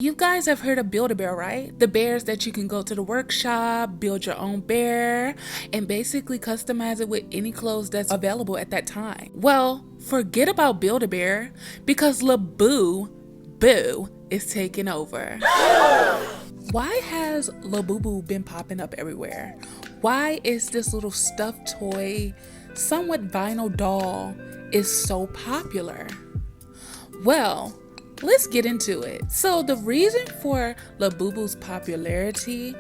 You guys have heard of Build-A-Bear, right? The bears that you can go to the workshop, build your own bear, and basically customize it with any clothes that's available at that time. Well, forget about Build-A-Bear because Labubu is taking over. Why has Labubu been popping up everywhere? Why is this little stuffed toy, somewhat vinyl doll is so popular? Well, let's get into it. So the reason for Labubu's popularity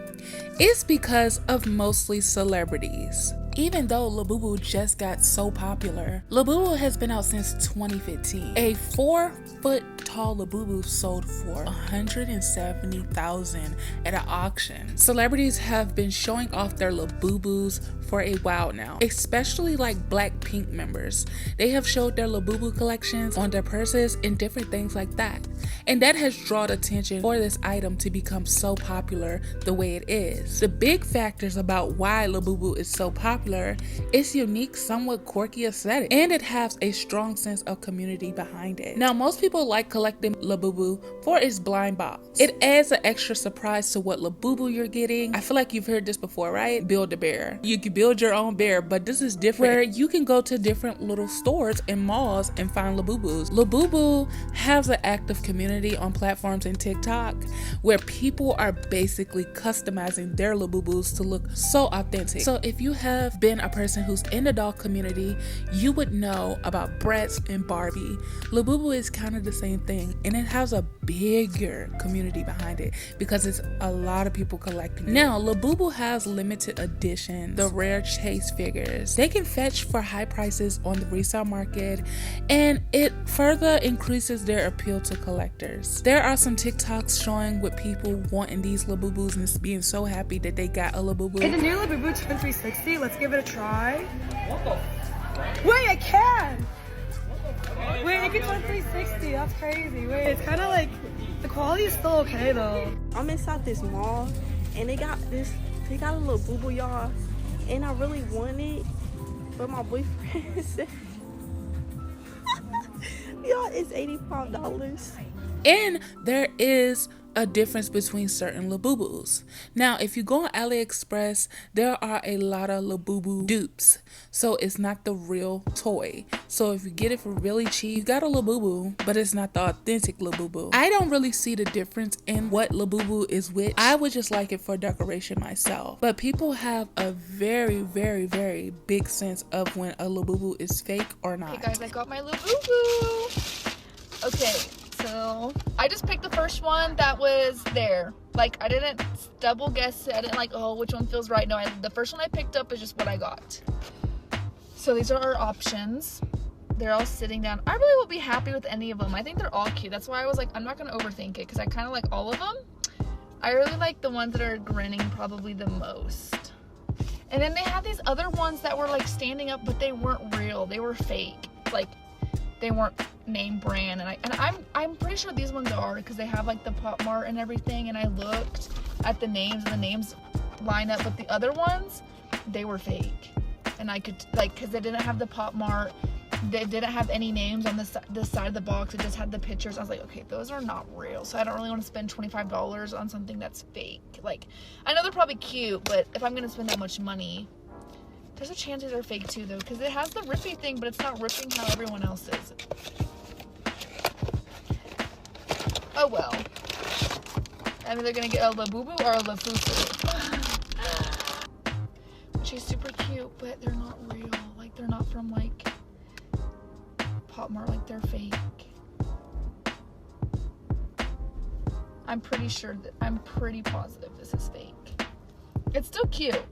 is because of mostly celebrities. Even though Labubu just got so popular, Labubu has been out since 2015. A 4-foot tall Labubu sold for $170,000 at an auction. Celebrities have been showing off their Labubus for a while now, especially like Blackpink members. They have showed their Labubu collections on their purses and different things like that. And that has drawn attention for this item to become so popular the way it is. The big factors about why Labubu is so popular, its unique, somewhat quirky aesthetic, and it has a strong sense of community behind it. Now, most people like collecting Labubu for its blind box. It adds an extra surprise to what Labubu you're getting. I feel like you've heard this before, right? Build-A-Bear. You can build your own bear, but this is different, where you can go to different little stores and malls and find Labubus. Labubu has an active community on platforms and TikTok where people are basically customizing their Labubus to look so authentic. So if you have been a person who's in the doll community, you would know about Bratz and Barbie. Labubu is kind of the same thing, and it has a bigger community behind it because it's a lot of people collecting it. Now, Labubu has limited edition, the rare chase figures. They can fetch for high prices on the resale market, and it further increases their appeal to collectors. There are some TikToks showing with people wanting these Labubus and being so happy that they got a Labubu. It's a new Labubu Twin 360. Let's give it a try. Wait, I can! Wait, I can Twin 360. That's crazy. Wait, it's kind of like, the quality is still okay though. I'm inside this mall and they got a Labubu, y'all, and I really want it, but my boyfriend said, y'all, it's $85. And there is a difference between certain Labubus. Now, if you go on AliExpress, there are a lot of Labubu dupes. So it's not the real toy. So if you get it for really cheap, you got a Labubu, but it's not the authentic Labubu. I don't really see the difference in what Labubu is which. I would just like it for decoration myself. But people have a very, very, very big sense of when a Labubu is fake or not. Hey guys, I got my Labubu. Okay. So I just picked the first one that was there. Like, I didn't double guess it. I didn't like, oh, which one feels right. No, the first one I picked up is just what I got. So these are our options. They're all sitting down. I really will be happy with any of them. I think they're all cute. That's why I was like, I'm not going to overthink it because I kind of like all of them. I really like the ones that are grinning probably the most. And then they had these other ones that were like standing up, but they weren't real. They were fake. Like, they weren't name brand, and I'm pretty sure these ones are because they have like the Pop Mart and everything, and I looked at the names and the names line up, but the other ones, they were fake. And I could, like, because they didn't have the Pop Mart, they didn't have any names on this side of the box, it just had the pictures. I was like, okay, those are not real, so I don't really want to spend $25 on something that's fake. Like, I know they're probably cute, but if I'm gonna spend that much money, there's a chance these are fake too though, because it has the rippy thing, but it's not ripping how everyone else is. Oh well. I'm either gonna get a Labubu or a Lafufu. Which is super cute, but they're not real. Like, they're not from like Pop Mart, like they're fake. I'm pretty positive this is fake. It's still cute,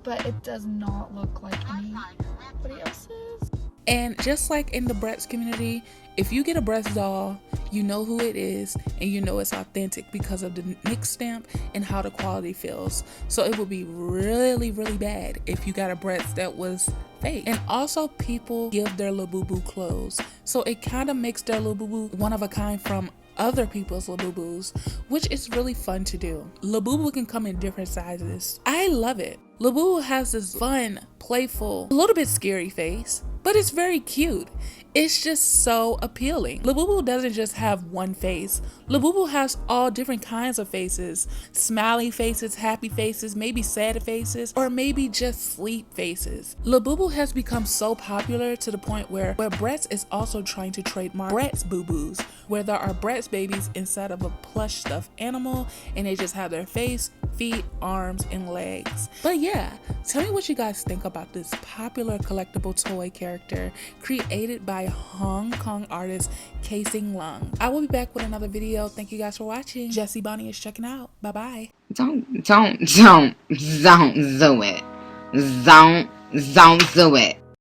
but it does not look like anybody else's. And just like in the Bratz community, if you get a Bratz doll, you know who it is and you know it's authentic because of the Nick stamp and how the quality feels. So it would be really, really bad if you got a Bratz that was fake. And also, people give their Labubu clothes, so it kind of makes their Labubu one of a kind from other people's Labubus, which is really fun to do. Labubu can come in different sizes. I love it. Labubu has this fun, playful, a little bit scary face, but it's very cute. It's just so appealing. Labubu doesn't just have one face. Labubu has all different kinds of faces. Smiley faces, happy faces, maybe sad faces, or maybe just sleep faces. Labubu has become so popular to the point where Bratz is also trying to trademark Bratz Boo-Boos, where there are Bratz babies inside of a plush stuffed animal and they just have their face, feet, arms, and legs. But yeah, tell me what you guys think about this popular collectible toy character created by Hong Kong artist Casing Lung. I will be back with another video. Thank you guys for watching. Jessie Bonnie is checking out. Bye bye. Don't do it. Don't do it.